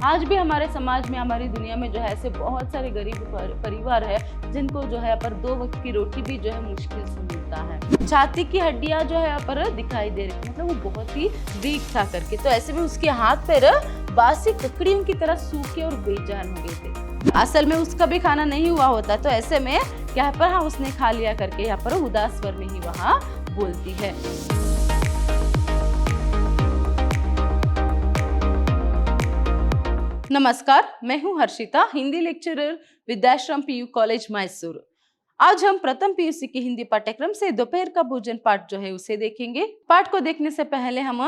आज भी हमारे समाज में, हमारी दुनिया में जो है ऐसे बहुत सारे गरीब परिवार है जिनको जो है यहाँ पर 2 वक्त की रोटी भी जो है मुश्किल से मिलता है। छाती की हड्डियां जो है यहाँ पर दिखाई दे रही, मतलब वो बहुत ही वीक था करके, तो ऐसे में उसके हाथ पैर बासी ककड़ियों की तरह सूखे और बेजान हो गए थे। असल में उसका भी खाना नहीं हुआ होता, तो ऐसे में यहाँ पर हाँ उसने खा लिया करके यहाँ पर उदास स्वर में ही वहाँ बोलती है। नमस्कार, मैं हूं Harshita, Hindi lecturer Vidyashram PU college Mysore. आज हम प्रथम पीयूसी की हिंदी पाठ्यक्रम से दोपहर का भोजन पाठ जो है उसे देखेंगे। पाठ को देखने से पहले हम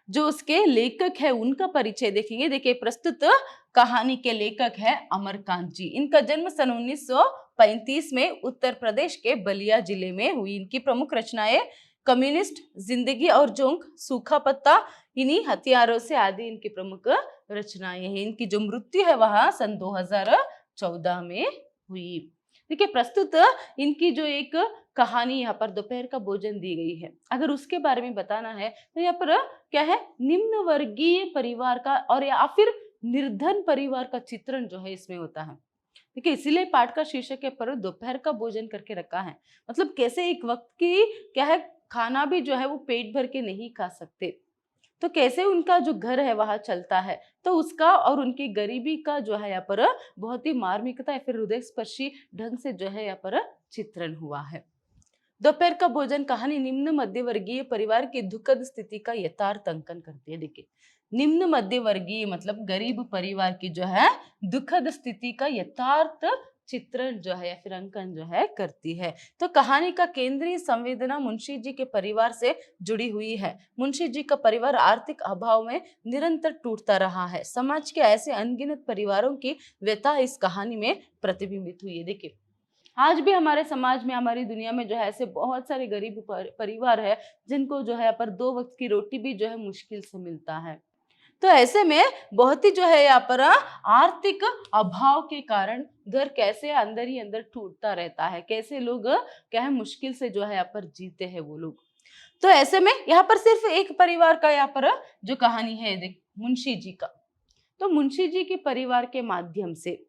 जो उसके लेखक है उनका परिचय देखेंगे। देखिए, प्रस्तुत कहानी के लेखक है अमरकांत जी। इनका जन्म सन 1935 में उत्तर प्रदेश के बलिया जिले में हुई। इनकी प्रमुख रचनाएं कम्युनिस्ट, जिंदगी और जोंक, सूखा पत्ता, इन्हीं हथियारों से आदि इनकी प्रमुख रचनाएं हैं। इनकी जो मृत्यु है वह सन 2014 में हुई। देखिए, प्रस्तुत इनकी जो एक कहानी यहाँ पर दोपहर का भोजन दी गई है, अगर उसके बारे में बताना है तो यहाँ पर क्या है, निम्न वर्गीय परिवार का और या फिर निर्धन परिवार का चित्रण जो है इसमें होता है। देखिए, इसीलिए पाठ का शीर्षक है पर दोपहर का भोजन करके रखा है। मतलब कैसे एक वक्त की क्या है, खाना भी जो है वो पेट भर के नहीं खा सकते, तो कैसे उनका जो घर है वह चलता है, तो उसका और उनकी गरीबी का जो है यहाँ पर बहुत ही मार्मिकता या फिर हृदय स्पर्शी ढंग से जो है यहाँ पर चित्रण हुआ है। दोपहर का भोजन कहानी निम्न मध्यवर्गीय परिवार की दुखद स्थिति का यथार्थ अंकन करती है। देखिए, निम्न मध्यवर्गीय मतलब गरीब परिवार की जो है दुखद स्थिति का यथार्थ चित्रण जो है या फिर अंकन जो है करती है। तो कहानी का केंद्रीय संवेदना मुंशी जी के परिवार से जुड़ी हुई है। मुंशी जी का परिवार आर्थिक अभाव में निरंतर टूटता रहा है। समाज के ऐसे अनगिनत परिवारों की व्यथा इस कहानी में प्रतिबिंबित हुई है। देखिए, आज भी हमारे समाज में, हमारी दुनिया में जो है ऐसे बहुत सारे गरीब परिवार है जिनको जो है यहाँ पर 2 वक्त की रोटी भी जो है मुश्किल से मिलता है। तो ऐसे में बहुत ही जो है यहाँ पर आर्थिक अभाव के कारण घर कैसे अंदर ही अंदर टूटता रहता है, कैसे लोग क्या है मुश्किल से जो है यहाँ पर जीते हैं वो लोग। तो ऐसे में यहाँ पर सिर्फ एक परिवार का यहाँ पर जो कहानी है, देख मुंशी जी का, तो मुंशी जी के परिवार के माध्यम से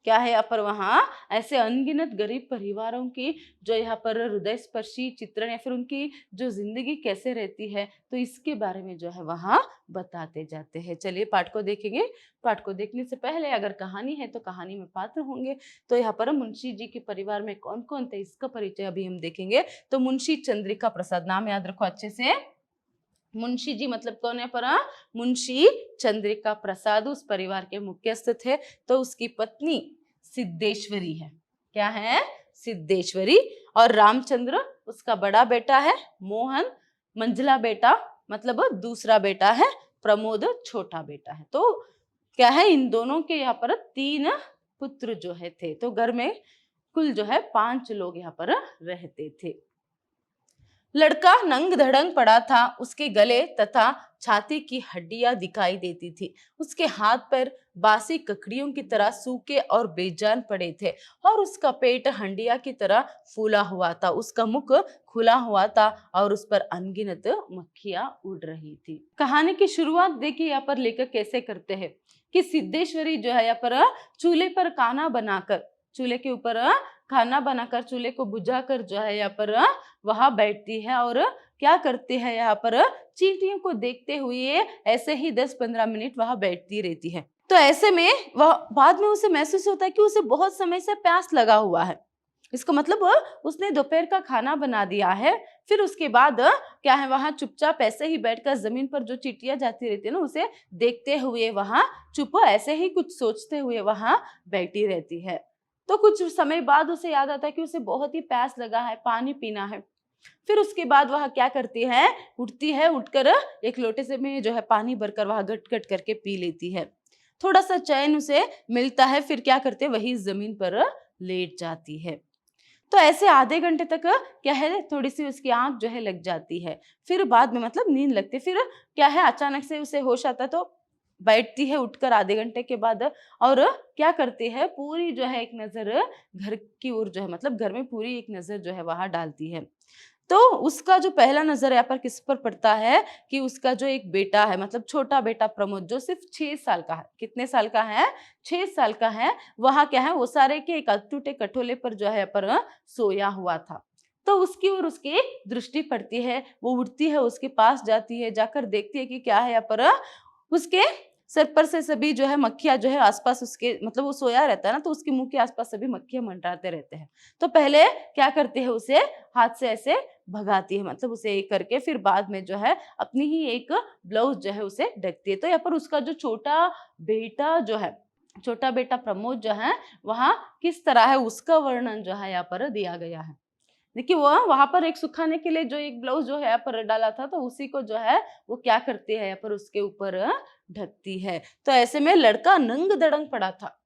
क्या है यहाँ पर वहाँ ऐसे अनगिनत गरीब परिवारों की जो यहाँ पर हृदय स्पर्शी चित्रण या फिर उनकी जो जिंदगी कैसे रहती है, तो इसके बारे में जो है वहाँ बताते जाते हैं। चलिए पाठ को देखेंगे। पाठ को देखने से पहले अगर कहानी है तो कहानी में पात्र होंगे, तो यहाँ पर मुंशी जी के परिवार में कौन कौन थे इसका परिचय अभी हम देखेंगे। तो मुंशी चंद्रिका प्रसाद, नाम याद रखो अच्छे से। मुंशी जी मतलब कौन है पर मुंशी चंद्रिका प्रसाद उस परिवार के मुख्यस्थ थे। तो उसकी पत्नी सिद्धेश्वरी है। क्या है? सिद्धेश्वरी। और रामचंद्र उसका बड़ा बेटा है, मोहन मंझला बेटा मतलब दूसरा बेटा है, प्रमोद छोटा बेटा है। तो क्या है, इन दोनों के यहाँ पर 3 पुत्र जो है थे। तो घर में कुल जो है 5 लोग यहाँ पर रहते थे। लड़का नंग धड़ंग पड़ा था, उसके गले तथा छाती की हड्डियां दिखाई देती थी। उसके हाथ पैर बासी ककड़ियों की तरह सूखे और बेजान पड़े थे और उसका पेट हंडिया की तरह फूला हुआ था। उसका मुख खुला हुआ था और उस पर अनगिनत मक्खियां उड़ रही थी। कहानी की शुरुआत देखिए यहाँ पर लेखक कैसे करते हैं कि सिद्धेश्वरी जो है यहाँ पर चूल्हे पर खाना बनाकर, चूल्हे के ऊपर खाना बनाकर चूल्हे को बुझाकर जो है यहाँ पर वहां बैठती है और क्या करती है, यहाँ पर चींटियों को देखते हुए ऐसे ही 10-15 मिनट वहां बैठती रहती है। तो ऐसे में वह बाद में उसे महसूस होता है कि उसे बहुत समय से प्यास लगा हुआ है। इसका मतलब उसने दोपहर का खाना बना दिया है, फिर उसके बाद क्या है, वहां चुपचाप ऐसे ही बैठकर जमीन पर जो चींटियां जाती रहती है ना, उसे देखते हुए वहां चुप ऐसे ही कुछ सोचते हुए वहां बैठी रहती है। तो कुछ समय बाद उसे याद आता है कि उसे बहुत ही प्यास लगा है, पानी पीना है। फिर उसके बाद वह क्या करती है, उठती है, उठकर एक लोटे से में जो है पानी भरकर वह गट गट करके पी लेती है। थोड़ा सा चैन उसे मिलता है, फिर क्या करते है, वही जमीन पर लेट जाती है। तो ऐसे आधे घंटे तक क्या है, थोड़ी सी उसकी आंख जो है लग जाती है, फिर बाद में मतलब नींद लगती है। फिर क्या है, अचानक से उसे होश आता है, तो बैठती है उठकर आधे घंटे के बाद और क्या करती है, पूरी जो है एक नजर घर की ओर जो है मतलब घर में पूरी एक नजर जो है वहां डालती है। तो उसका जो पहला नजर यहाँ पर किस पर पड़ता है कि उसका जो एक बेटा है, मतलब छोटा बेटा प्रमोद, जो सिर्फ 6 साल का है। कितने साल का है? 6 साल का है। वहां क्या है, वो सारे के एक अटूटे कटोले पर जो है यहाँ पर सोया हुआ था। तो उसकी और उसकी दृष्टि पड़ती है, वो उठती है, उसके पास जाती है, जाकर देखती है कि क्या है यहाँ पर। उसके सर पर से सभी जो है मक्खियां जो है आसपास उसके, मतलब वो सोया रहता है ना, तो उसके मुंह के आसपास सभी मक्खियां मंडराते रहते हैं। तो पहले क्या करती है, उसे हाथ से ऐसे भगाती है, मतलब उसे एक करके, फिर बाद में जो है अपनी ही एक ब्लाउज जो है उसे ढकती है। तो यहाँ पर उसका जो छोटा बेटा जो है, छोटा बेटा प्रमोद जो है, वहां किस तरह है उसका वर्णन जो है यहाँ पर दिया गया है। देखिए वो वहां पर एक सुखाने के लिए जो एक ब्लाउज जो है यहाँ पर डाला था, तो उसी को जो है वो क्या करती है यहाँ पर उसके ऊपर ढकती है। तो ऐसे में लड़का नंग दड़ंग पड़ा था,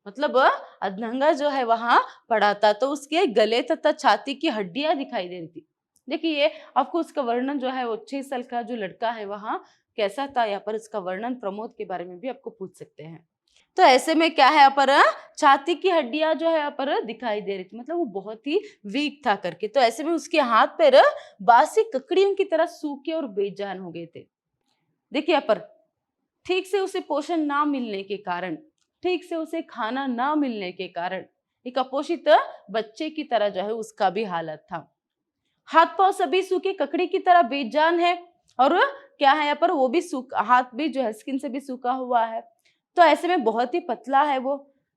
मतलब अधनंगा जो है वहां पड़ा था। तो उसके गले तथा छाती की हड्डियां दिखाई दे रही थी। देखिए आपको उसका वर्णन जो है, वो 6 साल का जो लड़का है वहां कैसा था, यहाँ पर इसका वर्णन प्रमोद के बारे में भी आपको पूछ सकते हैं। तो ऐसे में क्या है यहाँ पर, छाती की हड्डियां जो है यहाँ पर दिखाई दे रही थी, मतलब वो बहुत ही वीक था करके। तो ऐसे में उसके हाथ पैर बासी ककड़ियों की तरह सूखे और बेजान हो गए थे। देखिए यहाँ पर ठीक से उसे पोषण ना मिलने के कारण, ठीक से उसे खाना ना मिलने के कारण एक अपोषित बच्चे की तरह जो है उसका भी हालत था। हाथ पांव सभी सूखे ककड़ी की तरह बेजान है, और क्या है यहाँ पर, वो भी सूखा, हाथ भी जो है स्किन से भी सूखा हुआ है। तो ऐसे में बहुत ही पतला है वो,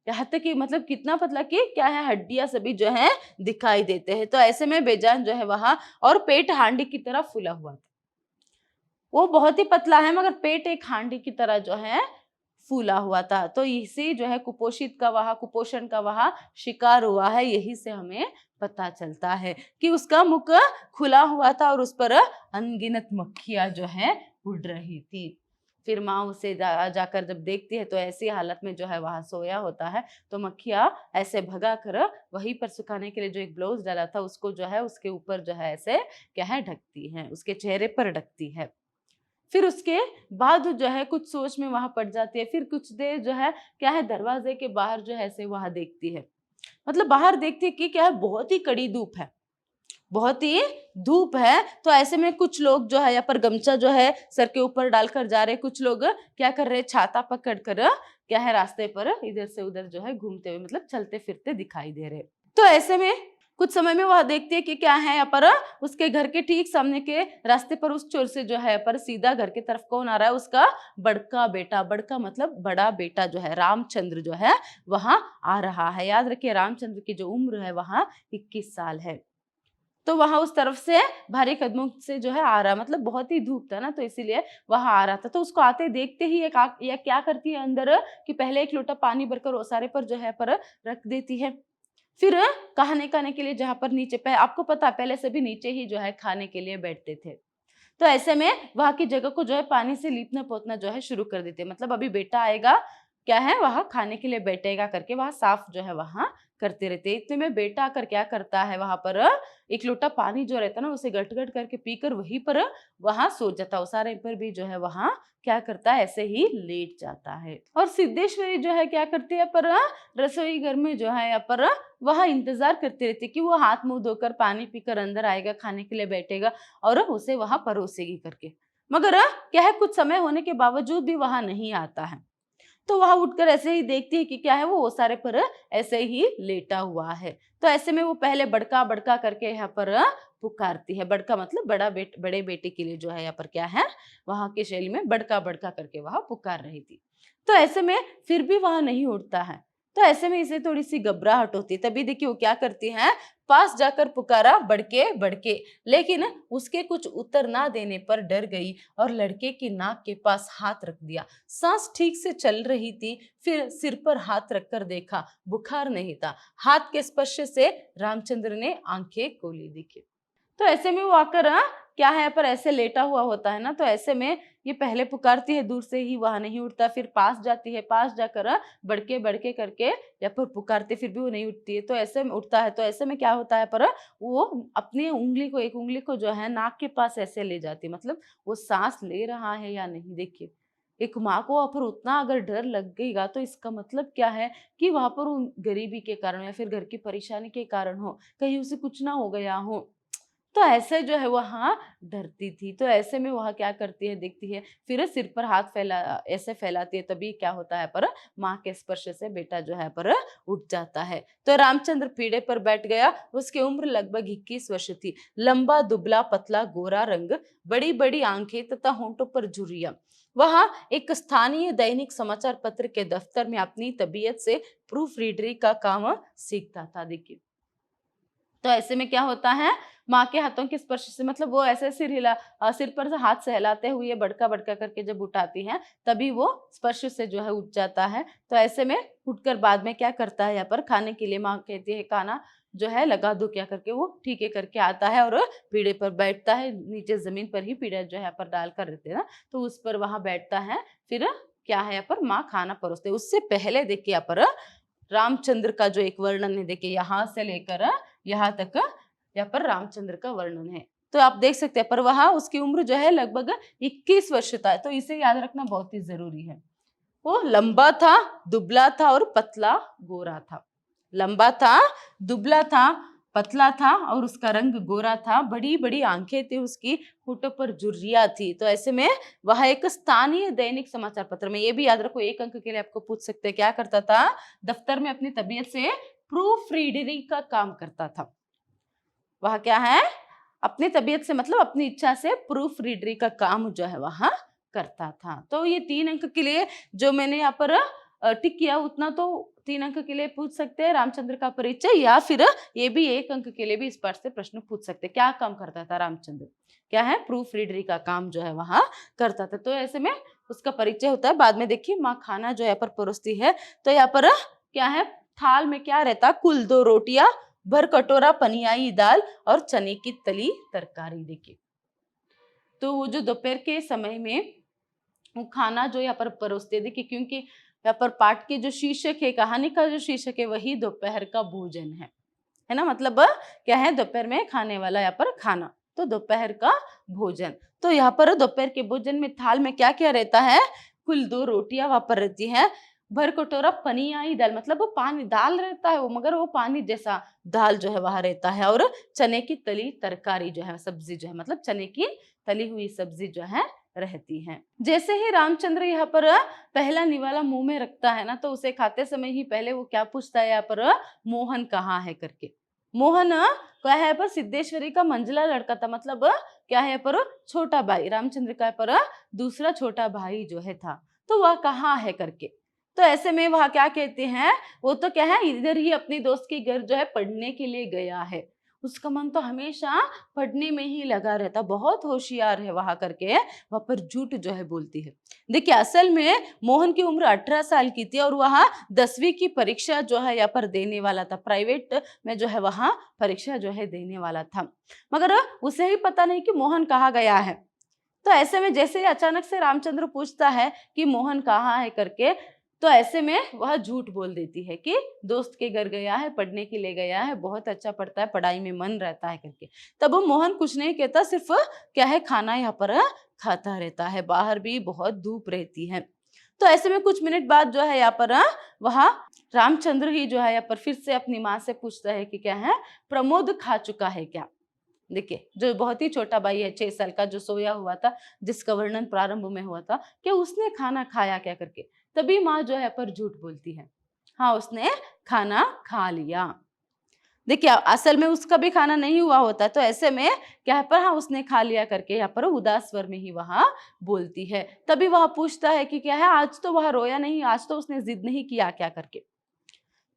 यहाँ तक कि मतलब कितना पतला कि क्या है, हड्डियां सभी जो है दिखाई देते हैं। तो ऐसे में बेजान जो है वहां, और पेट हांडी की तरह फूला हुआ था। वो बहुत ही पतला है मगर पेट एक हांडी की तरह जो है फूला हुआ था। तो इसी जो है कुपोषित का वहां, कुपोषण का वहां शिकार हुआ है। यही से हमें पता चलता है कि उसका मुख खुला हुआ था और उस पर अनगिनत मक्खियां जो है उड़ रही थी। फिर माँ उसे जाकर जब देखती है तो ऐसी हालत में जो है वहां सोया होता है। तो मक्खियां ऐसे भगा कर वहीं पर सुखाने के लिए जो एक ब्लाउज डाला था उसको जो है उसके ऊपर जो है ऐसे क्या है ढकती है, उसके चेहरे पर ढकती है। फिर उसके बाद जो है कुछ सोच में वहां पड़ जाती है। फिर कुछ देर जो है क्या है, दरवाजे के बाहर जो है ऐसे वहां देखती है, मतलब बाहर देखती है कि क्या है, बहुत ही कड़ी धूप है, बहुत ही धूप है। तो ऐसे में कुछ लोग जो है यहाँ पर गमछा जो है सर के ऊपर डालकर जा रहे, कुछ लोग क्या कर रहे, छाता पकड़ कर क्या है रास्ते पर इधर से उधर जो है घूमते हुए, मतलब चलते फिरते दिखाई दे रहे। तो ऐसे में कुछ समय में वह देखती है कि क्या है यहाँ पर, उसके घर के ठीक सामने के रास्ते पर उस चोर से जो है पर सीधा घर की तरफ कौन आ रहा है, उसका बड़का बेटा, बड़का मतलब बड़ा बेटा जो है रामचंद्र जो है वहां आ रहा है। याद रखिए रामचंद्र की जो उम्र है वहां 21 साल है। तो वहां उस तरफ से भारी कदमों से जो है आ रहा, मतलब बहुत ही धूप था ना, तो इसीलिए वहां आ रहा था। तो उसको आते देखते ही ये क्या करती है अंदर, कि पहले एक लोटा पानी भरकर ओसारे पर जो है पर रख देती है। फिर खाने के लिए जहां पर नीचे पे, आपको पता है पहले से भी नीचे ही जो है खाने के लिए बैठते थे। तो ऐसे में वहां की जगह को जो है पानी से लीपना पोतना जो है शुरू कर देते, मतलब अभी बेटा आएगा, क्या है वहां खाने के लिए बैठेगा करके वहां साफ जो है वहां करते रहते। इतने में बेटा आकर क्या करता है, वहां पर एक लोटा पानी जो रहता है ना उसे गट गट करके पीकर वहीं पर वहां सो जाता, उसारे पर भी जो है वहां क्या करता है, ऐसे ही लेट जाता है। और सिद्धेश्वरी जो है क्या करती है पर रसोई घर में जो है यहाँ पर वह इंतजार करती रहती है कि वो हाथ मुंह धोकर पानी पीकर अंदर आएगा, खाने के लिए बैठेगा और उसे वहां परोसेगी करके। मगर क्या है, कुछ समय होने के बावजूद भी वहां नहीं आता है। तो वहां उठकर ऐसे ही देखती है कि क्या है, वो ओसारे पर ऐसे ही लेटा हुआ है। तो ऐसे में वो पहले बड़का बड़का करके यहाँ पर पुकारती है। बड़का मतलब बड़े बेटे के लिए जो है यहाँ पर क्या है, वहां की शैली में बड़का बड़का करके वहां पुकार रही थी। तो ऐसे में फिर भी वहां नहीं उठता है। तो ऐसे में इसे थोड़ी सी घबराहट होती है। तभी देखिए वो क्या करती है, पास जाकर पुकारा बड़के बड़के, लेकिन उसके कुछ उत्तर ना देने पर डर गई और लड़के की नाक के पास हाथ रख दिया। सांस ठीक से चल रही थी। फिर सिर पर हाथ रखकर देखा, बुखार नहीं था। हाथ के स्पर्श से रामचंद्र ने आंखें खोली दिखी। तो ऐसे में वो आकर क्या है, पर ऐसे लेटा हुआ होता है ना, तो ऐसे में ये पहले पुकारती है दूर से ही, वहां नहीं उठता। फिर पास जाती है, पास जाकर बड़के बड़के करके या पर पुकारते, फिर भी वो नहीं उठती है। तो ऐसे में उठता है। तो ऐसे में क्या होता है, पर वो अपनी उंगली को, एक उंगली को जो है नाक के पास ऐसे ले जाती है, मतलब वो सांस ले रहा है या नहीं। देखिए एक माँ को वहां पर उतना अगर डर लग गईगा तो इसका मतलब क्या है कि वहां पर गरीबी के कारण या फिर घर की परेशानी के कारण हो, कहीं उसे कुछ ना हो गया हो। तो ऐसे जो है वहाँ डरती थी। तो ऐसे में वह क्या करती है, देखती है, फिर सिर पर हाथ फैला ऐसे फैलाती है, तभी क्या होता है पर माँ के स्पर्श से बेटा जो है पर उठ जाता है। तो रामचंद्र पीढ़े पर बैठ गया। उसकी उम्र लगभग 21 वर्ष थी। लंबा दुबला पतला गोरा रंग, बड़ी बड़ी आंखें तथा होंठों पर झुर्रियां। वह एक स्थानीय दैनिक समाचार पत्र के दफ्तर में अपनी तबीयत से प्रूफ रीडरी का काम सीखता था। देखिए, तो ऐसे में क्या होता है, माँ के हाथों के स्पर्श से, मतलब वो ऐसे सिर पर से हाथ सहलाते हुए बड़का बड़का करके जब उठाती हैं, तभी वो स्पर्श से जो है उठ जाता है। तो ऐसे में उठकर बाद में क्या करता है, यहाँ पर खाने के लिए माँ कहती है खाना जो है लगा दो, क्या करके वो ठीक है करके आता है और पीढ़े पर बैठता है। नीचे जमीन पर ही पीढ़ा जो है यहाँ पर डालकर रहते हैं ना, तो उस पर वहां बैठता है। फिर क्या है, यहाँ पर माँ खाना परोसते। उससे पहले देखिए यहाँ पर रामचंद्र का जो एक वर्णन है, देखिए यहाँ से लेकर यहाँ तक यहाँ पर रामचंद्र का वर्णन है। तो आप देख सकते हैं, पर वहां उसकी उम्र जो है लगभग 21 वर्ष था। तो इसे याद रखना बहुत ही जरूरी है। वो लंबा था, दुबला था और पतला गोरा था। लंबा था, दुबला था, पतला था और उसका रंग गोरा था। बड़ी बड़ी आंखें थी उसकी, होठों पर झुर्रियां थी। तो ऐसे में वह एक स्थानीय दैनिक समाचार पत्र में, ये भी याद रखो, एक अंक के लिए आपको पूछ सकते हैं, क्या करता था, दफ्तर में अपनी तबीयत से प्रूफ रीडरी का काम करता था। वह क्या है, अपनी तबीयत से मतलब अपनी इच्छा से प्रूफ रीडरी का काम जो है वहां करता था। तो ये 3 अंक के लिए जो मैंने यहाँ पर टिक किया, उतना तो 3 अंक के लिए पूछ सकते हैं रामचंद्र का परिचय, या फिर ये भी 1 अंक के लिए भी इस पाठ से प्रश्न पूछ सकते हैं। क्या काम करता था रामचंद्र, क्या है, प्रूफ रीडरी का काम जो है वहां करता था। तो ऐसे में उसका परिचय होता है। बाद में देखिए माँ खाना जो यहाँ पर परोसती है। तो यहाँ पर क्या है, थाल में क्या रहता, कुल 2 रोटियां, भर कटोरा पनियाई दाल और चने की तली तरकारी। देखिए, तो वो जो दोपहर के समय में वो खाना जो यहाँ पर परोसते, देखिए क्योंकि यहाँ पर पाठ के जो शीर्षक है, कहानी का जो शीर्षक है, वही दोपहर का भोजन है ना, मतलब क्या है, दोपहर में खाने वाला यहाँ पर खाना, तो दोपहर का भोजन। तो यहाँ पर दोपहर के भोजन में थाल में क्या क्या रहता है, कुल 2 रोटियां वहां पर रहती हैं, भर कटोरा पनियाई दाल, मतलब वो पानी दाल रहता है वो, मगर वो पानी जैसा दाल जो है वहां रहता है, और चने की तली तरकारी जो है, सब्जी जो है, मतलब चने की तली हुई सब्जी जो है रहती है। जैसे ही रामचंद्र यहाँ पर पहला निवाला मुंह में रखता है ना, तो उसे खाते समय ही पहले वो क्या पूछता है यहाँ पर, मोहन कहाँ है करके। मोहन क्या है पर सिद्धेश्वरी का मंझला लड़का था, मतलब क्या है पर छोटा भाई, रामचंद्र का पर दूसरा छोटा भाई जो है था, तो वह कहाँ है करके। तो ऐसे में वह क्या कहते हैं, वो तो क्या है, इधर ही अपने दोस्त के घर जो है पढ़ने के लिए गया है। उसका मन तो हमेशा पढ़ने में ही लगा रहता, बहुत होशियार है वहां करके वहां पर झूठ जो है बोलती है। देखिए, असल में मोहन की उम्र 18 साल की थी और वह 10वीं की परीक्षा जो है यहाँ पर देने वाला था। प्राइवेट में जो है वहां परीक्षा जो है देने वाला था, मगर उसे ही पता नहीं कि मोहन कहाँ गया है। तो ऐसे में जैसे ही अचानक से रामचंद्र पूछता है कि मोहन कहाँ है करके, तो ऐसे में वह झूठ बोल देती है कि दोस्त के घर गया है, पढ़ने के लिए गया है, बहुत अच्छा पढ़ता है, पढ़ाई में मन रहता है करके। तब वो मोहन कुछ नहीं कहता, सिर्फ क्या है, खाना यहाँ पर खाता रहता है। बाहर भी बहुत धूप रहती है। तो ऐसे में कुछ मिनट बाद जो है यहाँ पर वह रामचंद्र ही जो है यहाँ पर फिर से अपनी माँ से पूछता है कि क्या है, प्रमोद खा चुका है क्या। देखिए, जो बहुत ही छोटा भाई है 6 साल का, जो सोया हुआ था, जिसका वर्णन प्रारंभ में हुआ था कि उसने खाना खाया क्या करके, तभी माँ जो है पर झूठ बोलती है, हाँ उसने खाना खा लिया। देखिए, असल में उसका भी खाना नहीं हुआ होता, तो ऐसे में क्या है पर हाँ उसने खा लिया करके यहाँ पर उदास स्वर में ही वहां बोलती है। तभी वह पूछता है कि क्या है, आज तो वह रोया नहीं, आज तो उसने जिद नहीं किया क्या करके।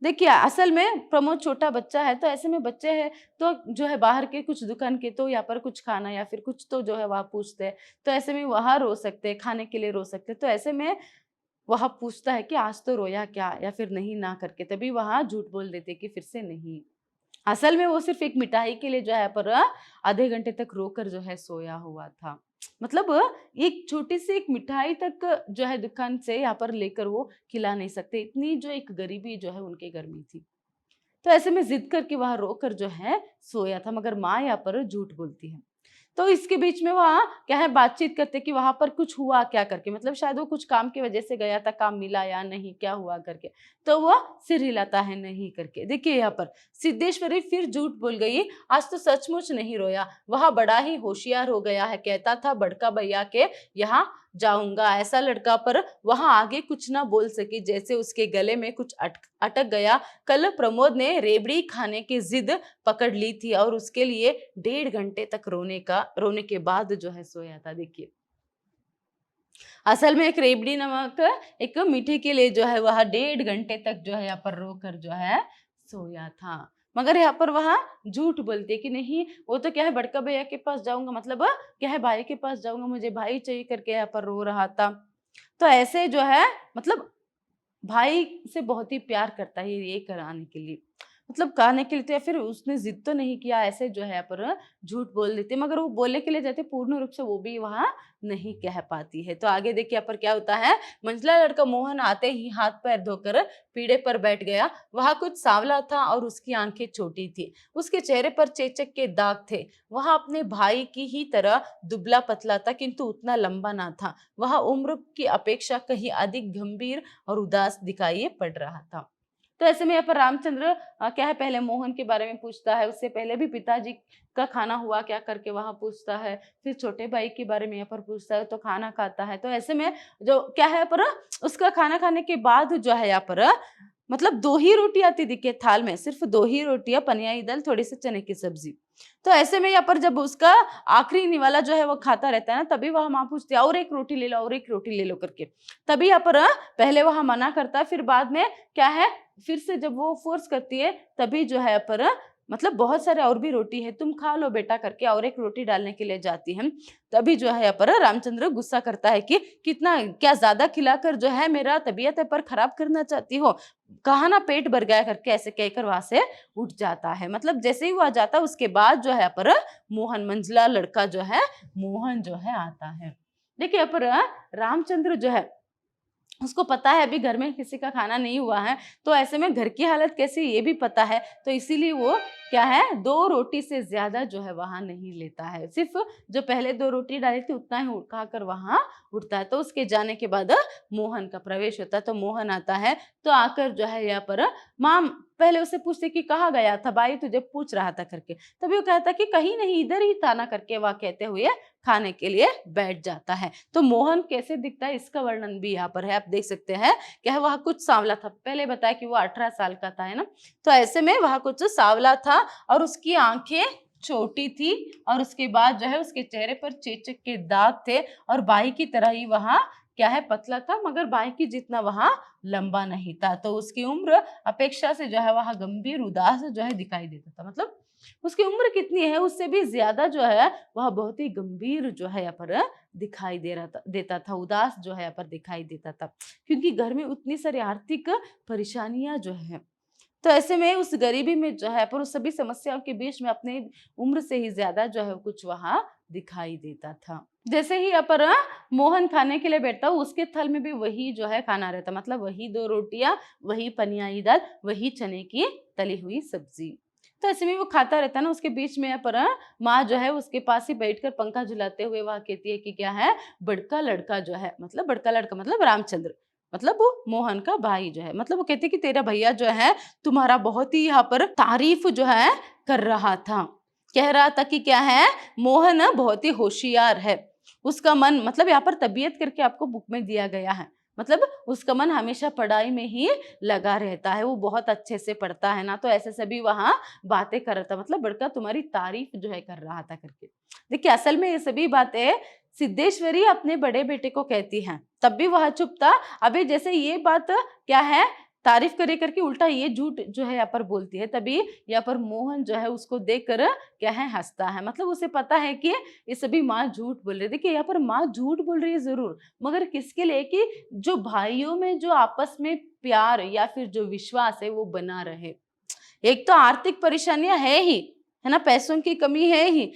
देखिए, असल में प्रमोद छोटा बच्चा है, तो ऐसे में बच्चे हैं तो जो है बाहर के कुछ दुकान के तो यहाँ पर कुछ खाना या फिर कुछ तो जो है वह पूछते हैं, तो ऐसे में वहां रो सकते हैं, खाने के लिए रो सकते हैं। तो ऐसे में वह पूछता है कि आज तो रोया क्या या फिर नहीं ना करके, तभी वहां झूठ बोल देते कि फिर से नहीं। असल में वो सिर्फ एक मिठाई के लिए जो है पर आधे घंटे तक रोकर जो है सोया हुआ था। मतलब एक छोटी सी एक मिठाई तक जो है दुकान से यहाँ पर लेकर वो खिला नहीं सकते, इतनी जो एक गरीबी जो है उनके घर में थी। तो ऐसे में जिद करके वहां रोकर जो है सोया था, मगर माँ यहाँ पर झूठ बोलती है। तो इसके बीच में वह क्या है बातचीत करते कि वहां पर कुछ हुआ क्या करके, मतलब शायद वो कुछ काम की वजह से गया था, काम मिला या नहीं, क्या हुआ करके। तो वह सिर हिलाता है नहीं करके। देखिए यहाँ पर सिद्धेश्वरी फिर झूठ बोल गई, आज तो सचमुच नहीं रोया, वह बड़ा ही होशियार हो गया है, कहता था बड़का भैया के यहाँ जाऊंगा। ऐसा लड़का पर वहां आगे कुछ ना बोल सकी, जैसे उसके गले में कुछ अटक गया। कल प्रमोद ने रेबड़ी खाने की जिद पकड़ ली थी और उसके लिए 1.5 घंटे तक रोने के बाद जो है सोया था। देखिए असल में एक रेबड़ी नमक एक मीठे के लिए जो है वह 1.5 घंटे तक जो है यहाँ पर रो कर जो है सोया था। मगर यहाँ पर वह झूठ बोलती है कि नहीं वो तो क्या है बड़का भैया के पास जाऊंगा, मतलब क्या है भाई के पास जाऊंगा, मुझे भाई चाहिए करके यहाँ पर रो रहा था। तो ऐसे जो है मतलब भाई से बहुत ही प्यार करता है ये कराने के लिए, मतलब कहने के लिए तो, या फिर उसने जिद तो नहीं किया, ऐसे जो है पर झूठ बोल देते, मगर वो बोलने के लिए जाते पूर्ण रूप से वो भी वहां नहीं कह पाती है। तो आगे देखिए यहाँ पर क्या होता है। मंझला लड़का मोहन आते ही हाथ पैर धोकर पीढ़े पर बैठ गया। वह कुछ सांवला था और उसकी आंखें छोटी थी, उसके चेहरे पर चेचक के दाग थे। वह अपने भाई की ही तरह दुबला पतला था, किंतु उतना लंबा ना था। वह उम्र की अपेक्षा कहीं अधिक गंभीर और उदास दिखाई पड़ रहा था। तो ऐसे में यहाँ पर रामचंद्र क्या है पहले मोहन के बारे में पूछता है, उससे पहले भी पिताजी का खाना हुआ क्या करके वहां पूछता है, फिर छोटे भाई के बारे में यहाँ पर पूछता है तो खाना खाता है। तो ऐसे में जो क्या है पर उसका खाना खाने के बाद जो है यहाँ पर मतलब 2 ही रोटी आती दिखे थाल में, सिर्फ 2 ही रोटियां, पनियाई दाल, थोड़ी सी चने की सब्जी। तो ऐसे में यहाँ पर जब उसका आखिरी निवाला जो है वो खाता रहता है ना, तभी वह माँ पूछती है और एक रोटी ले लो और एक रोटी ले लो करके। तभी यहाँ पर पहले वह मना करता है, फिर बाद में क्या है फिर से जब वो फोर्स करती है तभी जो है पर मतलब बहुत सारे और भी रोटी है, तुम खा लो बेटा करके और एक रोटी डालने के लिए जाती है। तभी जो है पर रामचंद्र गुस्सा करता है कि कितना क्या ज्यादा खिलाकर जो है मेरा तबीयत है पर खराब करना चाहती हो, कहा ना पेट भर गया करके, ऐसे कहकर वहां से उठ जाता है। मतलब जैसे ही वह जाता है उसके बाद जो है पर मोहन मंझला लड़का जो है मोहन जो है आता है। देखिए पर रामचंद्र जो है उसको पता है अभी घर में किसी का खाना नहीं हुआ है, तो ऐसे में घर की हालत कैसी ये भी पता है, तो इसीलिए वो क्या है 2 रोटी से ज्यादा जो है वहां नहीं लेता है, सिर्फ जो पहले 2 रोटी डाली थी उतना ही खाकर वहां उठता है। तो उसके जाने के बाद मोहन का प्रवेश होता है। तो मोहन आता है तो आकर जो है यहाँ पर माँ पहले उसे पूछते कि कहाँ गया था भाई, तुझे पूछ रहा था करके। तभी वो कहता कि कहीं नहीं इधर ही था ना करके, वह कहते हुए खाने के लिए बैठ जाता है। तो मोहन कैसे दिखता है इसका वर्णन भी यहाँ पर है, आप देख सकते हैं। क्या है वह कुछ सांवला था, पहले बताया कि वो 18 साल का था, है ना। तो ऐसे में वह कुछ सांवला था और उसकी आंखें छोटी थी और उसके बाद जो है उसके चेहरे पर चेचक के दाग थे और भाई की तरह ही वहां क्या है पतला था, मगर भाई की जितना वहां लंबा नहीं था। तो उसकी उम्र अपेक्षा से जो है वहां गंभीर उदास जो है दिखाई देता था, मतलब उसकी उम्र कितनी है उससे भी ज्यादा जो है वह बहुत ही गंभीर जो है यहाँ पर दिखाई देता था, उदास जो है यहाँ पर दिखाई देता था, क्योंकि घर में उतनी सारी आर्थिक परेशानियां जो है। तो ऐसे में उस गरीबी में जो है पर उस सभी समस्याओं के बीच में अपने उम्र से ही ज्यादा जो है कुछ वहां दिखाई देता था। जैसे ही यहाँ पर मोहन खाने के लिए बैठता उसके थल में भी वही जो है खाना रहता, मतलब वही 2 रोटियां, वही पनियाई दाल, वही चने की तली हुई सब्जी। तो ऐसे में वो खाता रहता है ना, उसके बीच में यहाँ पर माँ जो है उसके पास ही बैठकर पंखा झुलाते हुए वह कहती है कि क्या है बड़का लड़का जो है, मतलब बड़का लड़का मतलब रामचंद्र, मतलब वो मोहन का भाई जो है, मतलब वो कहते कि तेरा भैया जो है तुम्हारा बहुत ही यहाँ पर तारीफ जो है कर रहा था, कह रहा था कि क्या है मोहन बहुत ही होशियार है, उसका मन, मतलब यहाँ पर तबीयत करके आपको बुक में दिया गया है, मतलब उसका मन हमेशा पढ़ाई में ही लगा रहता है, वो बहुत अच्छे से पढ़ता है ना। तो ऐसे सभी वहां बातें कर रहा था, मतलब बड़का तुम्हारी तारीफ जो है कर रहा था करके। देखिए असल में ये सभी बातें सिद्धेश्वरी अपने बड़े बेटे को कहती हैं, तब भी वह चुप था। अभी जैसे ये बात क्या है तारीफ करे करके उल्टा ये झूठ जो है यहाँ पर बोलती है, तभी यहाँ पर मोहन जो है उसको देखकर क्या है हंसता है, मतलब उसे पता है कि ये सभी माँ झूठ बोल रही है। देखिए यहाँ पर माँ झूठ बोल रही है जरूर, मगर किसके लिए, कि जो भाइयों में जो आपस में प्यार या फिर जो विश्वास है वो बना रहे। एक तो आर्थिक परेशानियां है ही, है ना, पैसों की कमी है ही,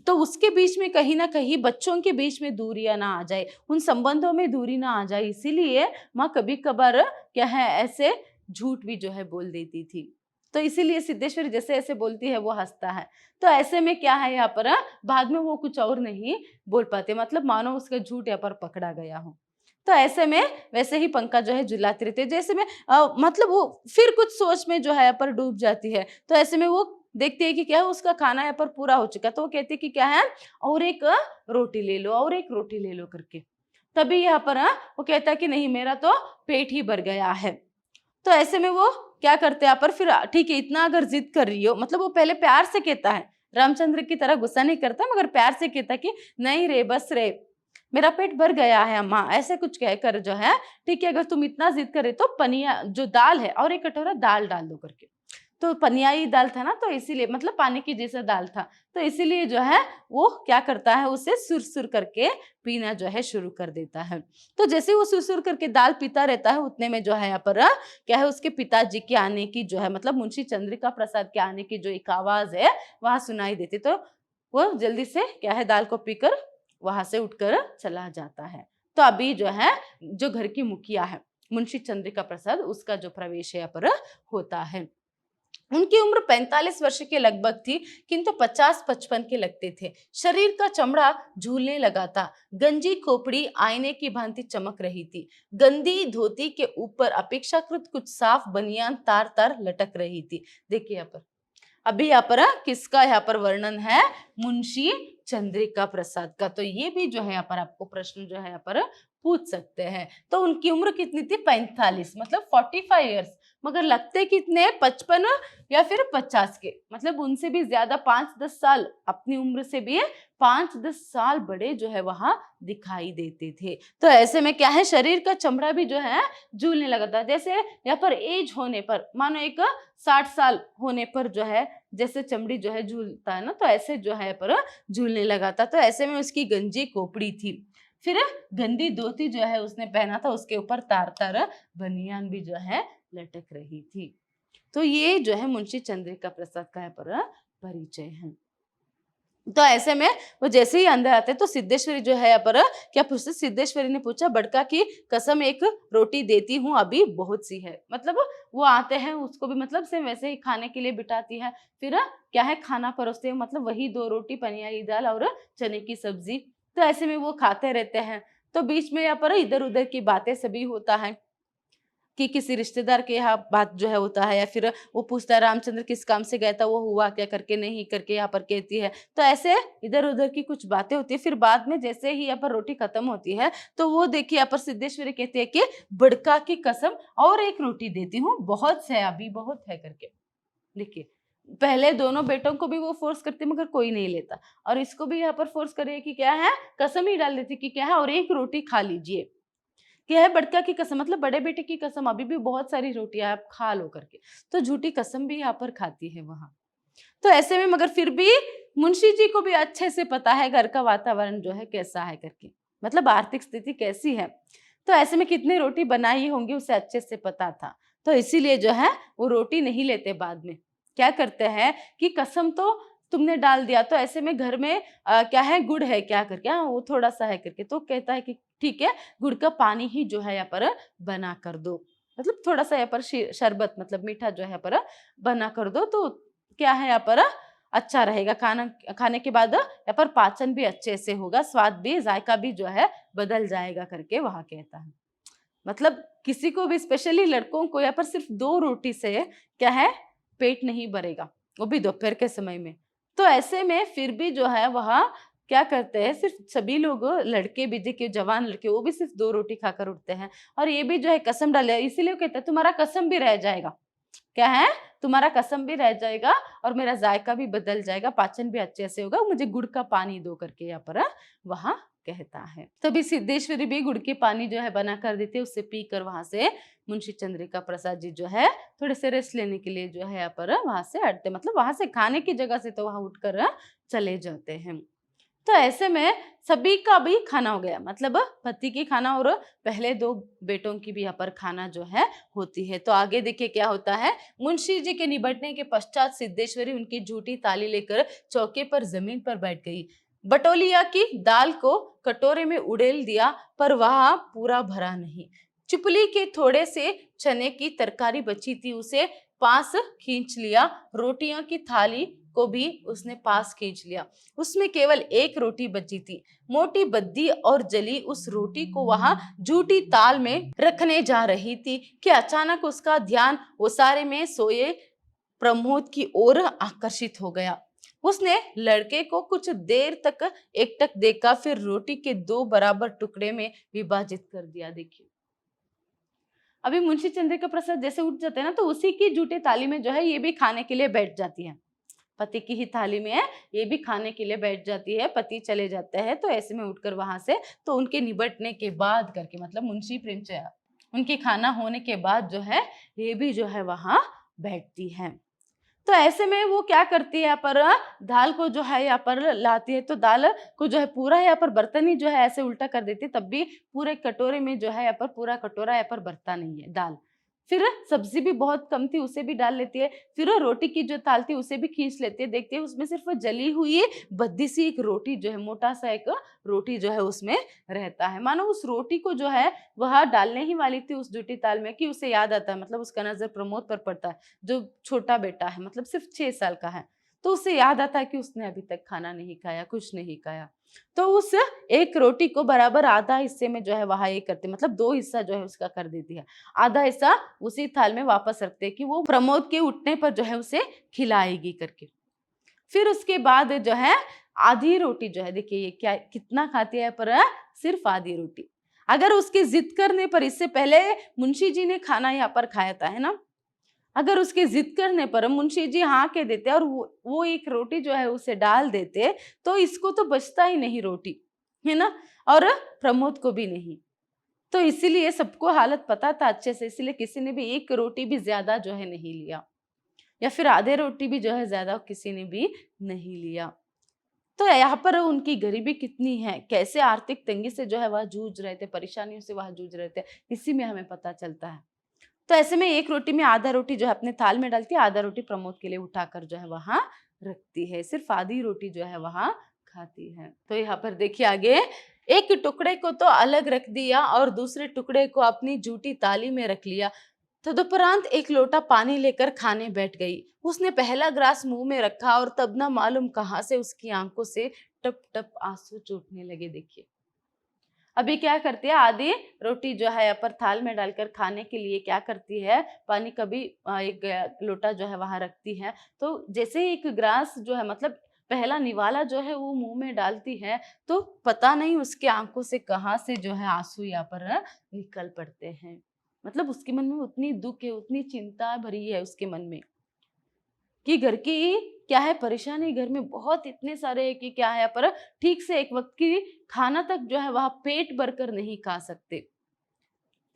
तो उसके बीच में कहीं ना कहीं बच्चों के बीच में दूरियां ना आ जाए, उन संबंधों में दूरी ना आ जाए, इसीलिए माँ कभी कभार क्या है ऐसे झूठ भी जो है बोल देती थी। तो इसीलिए सिद्धेश्वरी जैसे ऐसे बोलती है वो हंसता है। तो ऐसे में क्या है यहाँ पर बाद में वो कुछ और नहीं बोल पाते, मतलब मानो उसका झूठ यहाँ पर पकड़ा गया हो। तो ऐसे में वैसे ही पंकज जो है झुलाती रहती है, जैसे में मतलब वो फिर कुछ सोच में जो है यहाँ पर डूब जाती है। तो ऐसे में वो देखती है कि क्या है उसका खाना यहाँ पर पूरा हो चुका है, तो वो कहती है कि क्या है और एक रोटी ले लो और एक रोटी ले लो करके। तभी यहाँ पर वो कहता है कि नहीं मेरा तो पेट ही भर गया है। तो ऐसे में वो क्या करते हैं यहाँ पर फिर ठीक है इतना अगर जिद कर रही हो, मतलब वो पहले प्यार से कहता है, रामचंद्र की तरह गुस्सा नहीं करता मगर प्यार से कहता है कि नहीं रे बस रे मेरा पेट भर गया है अम्मा, ऐसे कुछ कहकर जो है ठीक है अगर तुम इतना जिद करे तो पनिया जो दाल है और एक कटोरा दाल डाल दो करके। तो पनियाई दाल था ना, तो इसीलिए मतलब पानी की जैसा दाल था, तो इसीलिए जो है वो क्या करता है उसे सुर-सुर करके पीना जो है शुरू कर देता है। तो जैसे वो सुर-सुर करके दाल पीता रहता है उतने में जो है यहाँ पर क्या है उसके पिताजी के आने की जो है मतलब मुंशी चंद्रिका प्रसाद के आने की जो एक आवाज है वहां सुनाई देती, तो वो जल्दी से क्या है दाल को पीकर वहां से उठकर चला जाता है। तो अभी जो है जो घर की मुखिया है मुंशी चंद्रिका प्रसाद उसका जो प्रवेश यहाँ पर होता है। उनकी उम्र 45 वर्ष के लगभग थी, किंतु 50-55 के लगते थे। शरीर का चमड़ा झूलने लगा था। गंजी खोपड़ी आईने की भांति चमक रही थी। गंदी धोती के ऊपर अपेक्षाकृत कुछ साफ बनियान तार तार लटक रही थी। देखिए यहाँ पर अभी यहाँ पर किसका यहाँ पर वर्णन है, मुंशी चंद्रिका प्रसाद का। तो ये भी जो है यहाँ पर आपको प्रश्न जो है यहाँ पर पूछ सकते हैं। तो उनकी उम्र कितनी थी 45 मतलब 45 इयर्स, मगर लगते कितने 55 या फिर 50 के, मतलब उनसे भी ज्यादा 5-10 साल अपनी उम्र से भी 5-10 साल बड़े जो है वहां दिखाई देते थे। तो ऐसे में क्या है शरीर का चमड़ा भी जो है झूलने लगा था। जैसे यहाँ पर एज होने पर मानो एक 60 साल होने पर जो है जैसे चमड़ी जो है झूलता है ना, तो ऐसे जो है पर झूलने लगा था। तो ऐसे में उसकी गंजी खोपड़ी थी, फिर गंदी धोती जो है उसने पहना था, उसके ऊपर तार तार बनियान भी जो है लटक रही थी। तो ये जो है मुंशी चंद्रिका प्रसाद का यहाँ पर परिचय है। तो ऐसे में वो जैसे ही अंदर आते तो सिद्धेश्वरी जो है यहाँ पर क्या पूछते, सिद्धेश्वरी ने पूछा बड़का की कसम एक रोटी देती हूँ अभी बहुत सी है। मतलब वो आते हैं उसको भी मतलब से वैसे ही खाने के लिए बिठाती है, फिर क्या है खाना परोसते हैं, मतलब वही 2 रोटी पनियारी दाल और चने की सब्जी। तो ऐसे में वो खाते रहते हैं। तो बीच में यहाँ पर इधर उधर की बातें सभी होता है कि किसी रिश्तेदार के यहाँ बात जो है होता है, या फिर वो पूछता है रामचंद्र किस काम से गया था, वो हुआ क्या करके नहीं करके यहाँ पर कहती है। तो ऐसे इधर उधर की कुछ बातें होती है। फिर बाद में जैसे ही यहाँ पर रोटी खत्म होती है तो वो देखिए यहाँ पर सिद्धेश्वरी कहती है कि बड़का की कसम और एक रोटी देती हूँ, बहुत है अभी बहुत है करके। देखिए पहले दोनों बेटों को भी वो फोर्स करती मगर कोई नहीं लेता, और इसको भी यहाँ पर फोर्स कर रही है कि क्या है कसम ही डाल देती कि क्या है और एक रोटी खा लीजिए। क्या है बड़का की कसम मतलब बड़े बेटे की कसम अभी भी बहुत सारी रोटियां आप खा लो करके। तो झूठी कसम भी यहाँ पर खाती है वहां। तो ऐसे में मगर फिर भी मुंशी जी को भी अच्छे से पता है घर का वातावरण जो है कैसा है करके, मतलब आर्थिक स्थिति कैसी है। तो ऐसे में कितनी रोटी बनाई होंगी उसे अच्छे से पता था, तो इसीलिए जो है वो रोटी नहीं लेते। बाद में क्या करते हैं कि कसम तो तुमने डाल दिया, तो ऐसे में घर में क्या है गुड़ है क्या करके, हाँ वो थोड़ा सा है करके। तो कहता है कि ठीक है गुड़ का पानी ही जो है यहाँ पर बना कर दो, मतलब थोड़ा सा यहाँ पर शरबत मतलब मीठा जो है यहाँ पर बना कर दो, तो क्या है यहाँ पर अच्छा रहेगा। खाना खाने के बाद यहाँ पर पाचन भी अच्छे से होगा, स्वाद भी जायका भी जो है बदल जाएगा करके वहां कहता है। मतलब किसी को भी स्पेशली लड़कों को यहाँ पर सिर्फ 2 रोटी से क्या है पेट नहीं भरेगा, वो भी दोपहर के समय में। तो ऐसे में फिर भी जो है वह क्या करते हैं, सिर्फ सभी लोग लड़के भी देखिए जवान लड़के वो भी सिर्फ 2 रोटी खाकर उठते हैं, और ये भी जो है कसम डाले, इसीलिए कहते हैं तुम्हारा कसम भी रह जाएगा। क्या है तुम्हारा कसम भी रह जाएगा और मेरा जायका भी बदल जाएगा, पाचन भी अच्छे से होगा, मुझे गुड़ का पानी दो करके यहाँ पर वहां कहता है। तभी सिद्धेश्वरी भी गुड़ के पानी जो है बना कर देती है, उससे पीकर वहां से मुंशी चंद्रिका प्रसाद जी जो है थोड़े से रेस्ट लेने के लिए जो है यहाँ पर वहां से हटते, मतलब वहां से खाने की जगह से तो वहां उठकर चले जाते हैं। तो ऐसे में सभी का भी खाना हो गया, मतलब पति की खाना और पहले 2 बेटों की भी यहाँ पर खाना जो है होती है। तो आगे देखिए क्या होता है। मुंशी जी के निबटने के पश्चात सिद्धेश्वरी उनकी झूठी ताली लेकर चौके पर जमीन पर बैठ गई। बटोलिया की दाल को कटोरे में उड़ेल दिया पर वह पूरा भरा नहीं। चुपली के थोड़े से चने की तरकारी बची थी, उसे पास खींच लिया। रोटियां की थाली को भी उसने पास खींच लिया। उसमें केवल एक रोटी बची थी, मोटी बद्दी और जली। उस रोटी को वहां जूठी ताल में रखने जा रही थी कि अचानक उसका ध्यान ओसारे में सोए प्रमोद की ओर आकर्षित हो गया। उसने लड़के को कुछ देर तक एकटक देखा, फिर रोटी के दो बराबर टुकड़े में विभाजित कर दिया। देखिए, अभी मुंशी चंद्रिका प्रसाद जैसे उठ जाते हैं ना, तो उसी की जूठी थाली में जो है ये भी खाने के लिए बैठ जाती है। पति की ही थाली में है, ये भी खाने के लिए बैठ जाती है। पति चले जाते हैं तो ऐसे में उठकर वहां से, तो उनके निबटने के बाद करके, मतलब मुंशी प्रेमचंद उनकी खाना होने के बाद जो है ये भी जो है वहां बैठती है। तो ऐसे में वो क्या करती है, यहाँ पर दाल को जो है यहाँ पर लाती है, तो दाल को जो है पूरा यहाँ पर बर्तन ही जो है ऐसे उल्टा कर देती है, तब भी पूरे कटोरे में जो है यहाँ पर पूरा कटोरा यहाँ पर भरता नहीं है दाल। फिर सब्जी भी बहुत कम थी, उसे भी डाल लेती है। फिर रोटी की जो थाल थी उसे भी खींच लेती है। देखती है उसमें सिर्फ जली हुई बद्दी सी एक रोटी जो है, मोटा सा एक रोटी जो है उसमें रहता है। मानो उस रोटी को जो है वह डालने ही वाली थी उस जूठी थाल में कि उसे याद आता है, मतलब उसका नजर प्रमोद पर पड़ता है जो छोटा बेटा है, मतलब सिर्फ 6 साल का है। तो उसे याद आता है कि उसने अभी तक खाना नहीं खाया, कुछ नहीं खाया। तो उस एक रोटी को बराबर आधा हिस्से में जो है वहां ये करती, मतलब 2 हिस्सा जो है उसका कर देती है। आधा हिस्सा उसी थाल में वापस रखते हैं कि वो प्रमोद के उठने पर जो है उसे खिलाएगी करके। फिर उसके बाद जो है आधी रोटी जो है, देखिए ये क्या कितना खाती है, पर सिर्फ आधी रोटी। अगर उसकी जिद करने पर, इससे पहले मुंशी जी ने खाना यहाँ पर खाया था, है ना, अगर उसके जिद करने पर मुंशी जी हाँ कह देते और वो एक रोटी जो है उसे डाल देते, तो इसको तो बचता ही नहीं रोटी, है ना, और प्रमोद को भी नहीं। तो इसीलिए सबको हालत पता था अच्छे से, इसलिए किसी ने भी एक रोटी भी ज्यादा जो है नहीं लिया, या फिर आधे रोटी भी जो है ज्यादा किसी ने भी नहीं लिया। तो यहाँ पर उनकी गरीबी कितनी है, कैसे आर्थिक तंगी से जो है वह जूझ रहे थे, परेशानियों से वह जूझ रहे थे, इसी में हमें पता चलता है। तो ऐसे में एक रोटी में आधा रोटी जो है अपने थाल में डालती है, आधा रोटी प्रमोद के लिए उठाकर जो है वहां रखती है, सिर्फ आधी रोटी जो है वहां खाती है। तो यहाँ पर देखिए आगे, एक टुकड़े को तो अलग रख दिया और दूसरे टुकड़े को अपनी जूठी थाली में रख लिया। तदुपरांत एक लोटा पानी लेकर खाने बैठ गई। उसने पहला ग्लास मुंह में रखा और तब ना मालूम कहां से उसकी आंखों से टप टप आंसू छूटने लगे। देखिए, अभी क्या करती है, आधी रोटी जो है यहाँ पर थाल में डालकर खाने के लिए क्या करती है, पानी कभी एक लोटा जो है वहां रखती है। तो जैसे ही एक ग्लास जो है, मतलब पहला निवाला जो है वो मुंह में डालती है, तो पता नहीं उसके आंखों से कहाँ से जो है आंसू यहाँ पर निकल पड़ते हैं। मतलब उसके मन में उतनी दुख है, उतनी चिंता भरी है उसके मन में कि घर की क्या है परेशानी, घर में बहुत इतने सारे कि क्या है, पर ठीक से एक वक्त की खाना तक जो है वह पेट भरकर नहीं खा सकते।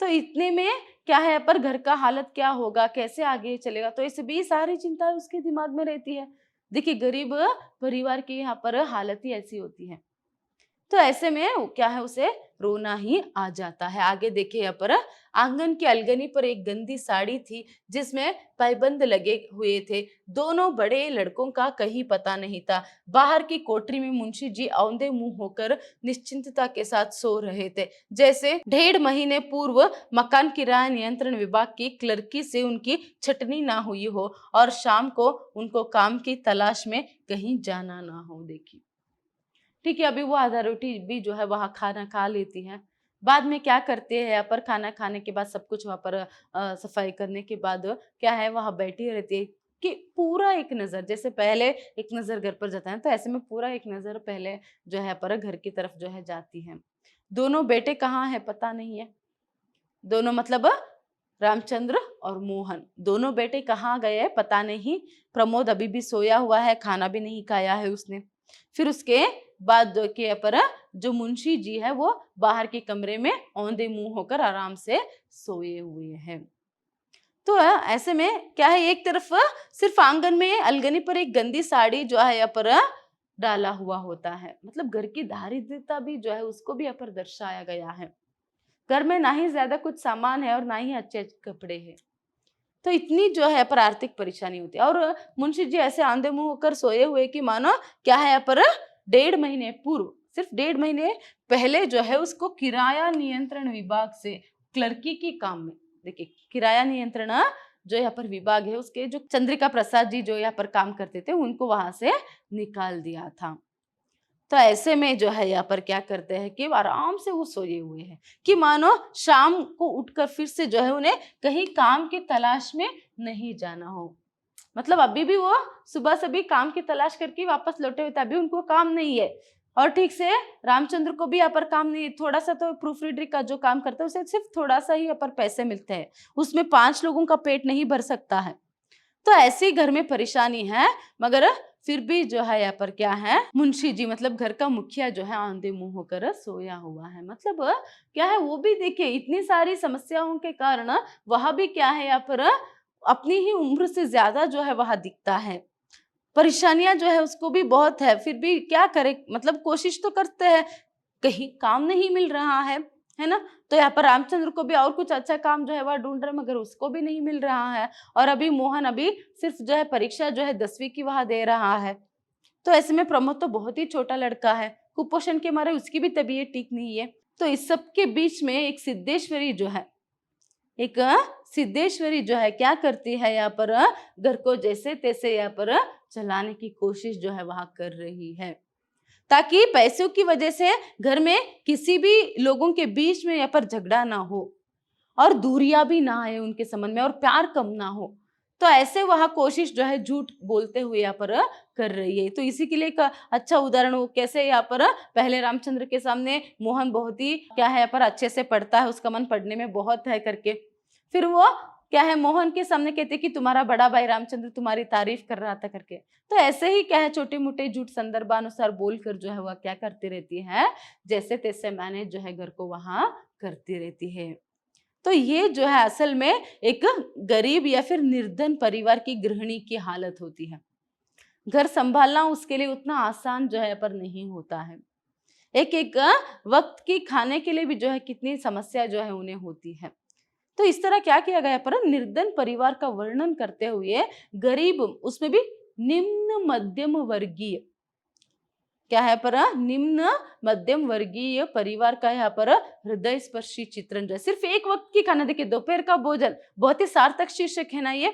तो इतने में क्या है, पर घर का हालत क्या होगा, कैसे आगे चलेगा, तो इस भी सारी चिंता उसके दिमाग में रहती है। देखिए, गरीब परिवार की यहाँ पर हालत ही ऐसी होती है। तो ऐसे में क्या है, उसे रोना ही आ जाता है। आगे देखिए, यहाँ पर आंगन की अलगनी पर एक गंदी साड़ी थी जिसमें पैबंद लगे हुए थे। दोनों बड़े लड़कों का कहीं पता नहीं था। बाहर की कोठरी में मुंशी जी औंधे मुंह होकर निश्चिंतता के साथ सो रहे थे, जैसे 1.5 महीने पूर्व मकान किराया नियंत्रण विभाग की क्लर्की से उनकी छटनी ना हुई हो और शाम को उनको काम की तलाश में कहीं जाना ना हो। देखिए, ठीक है, अभी वो आधा रोटी भी जो है वहाँ खाना खा लेती हैं। बाद में क्या करते हैं, यहाँ पर खाना खाने के बाद सब कुछ वहाँ पर सफाई करने के बाद क्या है, वहाँ बैठी रहती है कि पूरा एक नज़र, जैसे पहले एक नज़र घर पर जाता है, तो ऐसे में पूरा एक नज़र पहले जो है पर घर की तरफ जो है जाती है। दोनों बेटे कहाँ है पता नहीं है। दोनों मतलब रामचंद्र और मोहन, दोनों बेटे कहाँ गए हैं पता नहीं। प्रमोद अभी भी सोया हुआ है, खाना भी नहीं खाया है उसने। फिर उसके बाद के पर जो मुंशी जी है वो बाहर के कमरे में औंधे मुंह होकर आराम से सोए हुए हैं। तो ऐसे में क्या है, एक तरफ सिर्फ आंगन में अलगनी पर एक गंदी साड़ी जो है यहाँ पर डाला हुआ होता है, मतलब घर की दारिद्रता भी जो है उसको भी यहाँ पर दर्शाया गया है। घर में ना ही ज्यादा कुछ सामान है और ना ही अच्छे कपड़े हैं, तो इतनी जो है पर आर्थिक परेशानी होती है। और मुंशी जी ऐसे आंधे मुंह होकर सोए हुए कि मानो क्या है यहाँ पर 1.5 महीने पूर्व, सिर्फ 1.5 महीने पहले जो है उसको किराया नियंत्रण विभाग से क्लर्की की काम में। देखिए किराया नियंत्रण जो यहाँ पर विभाग है उसके जो चंद्रिका प्रसाद जी जो यहाँ पर काम करते थे उनको वहां से निकाल दिया था। तो ऐसे में जो है यहाँ पर क्या करते हैं कि आराम से वो सोए हुए हैं कि मानो शाम को उठकर फिर से जो है उन्हें कहीं काम की तलाश में नहीं जाना हो। मतलब अभी भी वो सुबह से भी काम की तलाश करके वापस लौटे हुए थे, अभी उनको काम नहीं है। और ठीक से रामचंद्र को भी यहाँ पर काम नहीं है, थोड़ा सा तो प्रूफ रीडर का जो काम करता है उसे सिर्फ थोड़ा सा ही यहाँ पर पैसे मिलते हैं, उसमें 5 लोगों का पेट नहीं भर सकता है। तो ऐसे घर में परेशानी है, मगर फिर भी जो है यहाँ पर क्या है, मुंशी जी मतलब घर का मुखिया जो है आंधे मुंह होकर सोया हुआ है। मतलब क्या है, वो भी देखिए इतनी सारी समस्याओं के कारण वह भी क्या है यहाँ पर अपनी ही उम्र से ज्यादा जो है वह दिखता है। परेशानियां जो है उसको भी बहुत है, फिर भी क्या करे, मतलब कोशिश तो करते हैं, कहीं काम नहीं मिल रहा है ना। तो यहाँ पर रामचंद्र को भी और कुछ अच्छा काम जो है वह ढूंढ रहे, मगर उसको भी नहीं मिल रहा है। और अभी मोहन अभी सिर्फ जो है परीक्षा जो है 10वीं की वह दे रहा है। तो ऐसे में प्रमोद तो बहुत ही छोटा लड़का है, कुपोषण के मारे उसकी भी तबीयत ठीक नहीं है। तो इस सब के बीच में एक सिद्धेश्वरी जो है क्या करती है, यहाँ पर घर को जैसे तैसे यहाँ पर चलाने की कोशिश जो है वह कर रही है, ताकि पैसों की वजह से घर में किसी भी लोगों के बीच में यहाँ पर झगड़ा ना हो और दूरियां भी ना आए उनके संबंध में और प्यार कम ना हो। तो ऐसे वह कोशिश जो है झूठ बोलते हुए यहाँ पर कर रही है। तो इसी के लिए एक अच्छा उदाहरण वो कैसे यहाँ पर पहले रामचंद्र के सामने मोहन बहुत ही क्या है यहाँ पर अच्छे से पढ़ता है, उसका मन पढ़ने में बहुत है करके, फिर वो क्या है मोहन के सामने कहते कि तुम्हारा बड़ा भाई रामचंद्र तुम्हारी तारीफ कर रहा था करके। तो ऐसे ही क्या है छोटे मोटे झूठ संदर्भानुसार बोलकर जो है वह क्या करती रहती है, जैसे तैसे मैनेज जो है घर को वहां करती रहती है। तो ये जो है असल में एक गरीब या फिर निर्धन परिवार की गृहिणी की हालत होती है। घर संभालना उसके लिए उतना आसान जो है पर नहीं होता है। एक एक वक्त की खाने के लिए भी जो है कितनी समस्या जो है उन्हें होती है। तो इस तरह क्या किया गया पर निर्धन परिवार का वर्णन करते हुए गरीब, उसमें भी निम्न मध्यम वर्गीय क्या है पर निम्न मध्यम वर्गीय परिवार का यहाँ पर हृदय स्पर्शी चित्रण जो है, सिर्फ एक वक्त की खाना, देखिए दोपहर का भोजन, बहुत ही सार्थक शीर्षक है ना ये।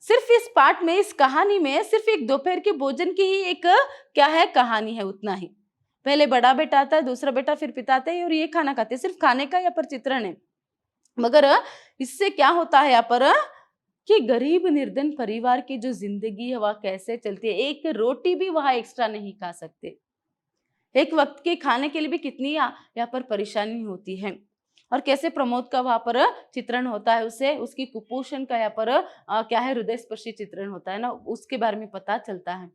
सिर्फ इस पाठ में, इस कहानी में सिर्फ एक दोपहर के भोजन की ही एक क्या है कहानी है, उतना ही। पहले बड़ा बेटा आता है, दूसरा बेटा, फिर पिता आता है और ये खाना खाते हैं, सिर्फ खाने का यहाँ पर चित्रण है। मगर इससे क्या होता है यहाँ पर कि गरीब निर्धन परिवार की जो जिंदगी है वह कैसे चलती है, एक रोटी भी वह एक्स्ट्रा नहीं खा सकते, एक वक्त के खाने के लिए भी कितनी यहाँ पर परेशानी होती है। और कैसे प्रमोद का वहां पर चित्रण होता है, उसे उसकी कुपोषण का यहाँ पर क्या है हृदय स्पर्शी चित्रण होता है ना, उसके बारे में पता चलता है।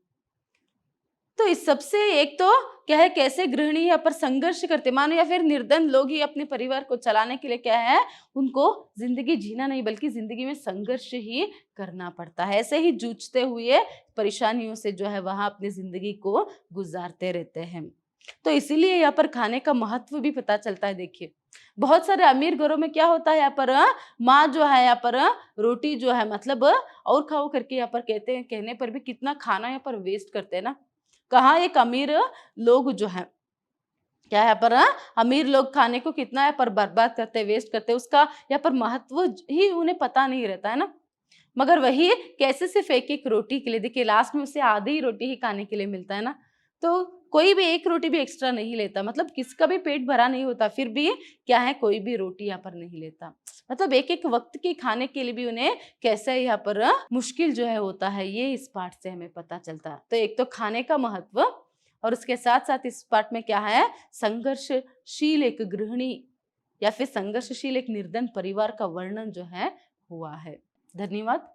तो इस सबसे एक तो क्या है कैसे गृहिणी यहाँ पर संघर्ष करते, मानो या फिर निर्धन लोग ही अपने परिवार को चलाने के लिए क्या है उनको जिंदगी जीना नहीं बल्कि जिंदगी में संघर्ष ही करना पड़ता है, ऐसे ही जूझते हुए परेशानियों से जो है वहां अपनी जिंदगी को गुजारते रहते हैं। तो इसीलिए यहाँ पर खाने का महत्व भी पता चलता है। देखिए बहुत सारे अमीर घरों में क्या होता है, यहाँ पर माँ जो है यहाँ पर रोटी जो है मतलब और खाओ करके यहाँ पर कहते हैं, कहने पर भी कितना खाना यहाँ पर वेस्ट करते हैं ना। कहाँ एक अमीर लोग जो है क्या है पर अमीर लोग खाने को कितना यहाँ पर बर्बाद करते, वेस्ट करते, उसका यहाँ पर महत्व ही उन्हें पता नहीं रहता है ना। मगर वही कैसे सिर्फ एक एक रोटी के लिए, देखिए लास्ट में उसे आधी ही रोटी ही खाने के लिए मिलता है ना, तो कोई भी एक रोटी भी एक्स्ट्रा नहीं लेता, मतलब किसका भी पेट भरा नहीं होता फिर भी क्या है कोई भी रोटी यहाँ पर नहीं लेता, मतलब एक एक वक्त के खाने के लिए भी उन्हें कैसे यहाँ पर मुश्किल जो है होता है, ये इस पाठ से हमें पता चलता है। तो एक तो खाने का महत्व और उसके साथ साथ इस पाठ में क्या है संघर्षशील एक गृहिणी या फिर संघर्षशील एक निर्धन परिवार का वर्णन जो है हुआ है। धन्यवाद।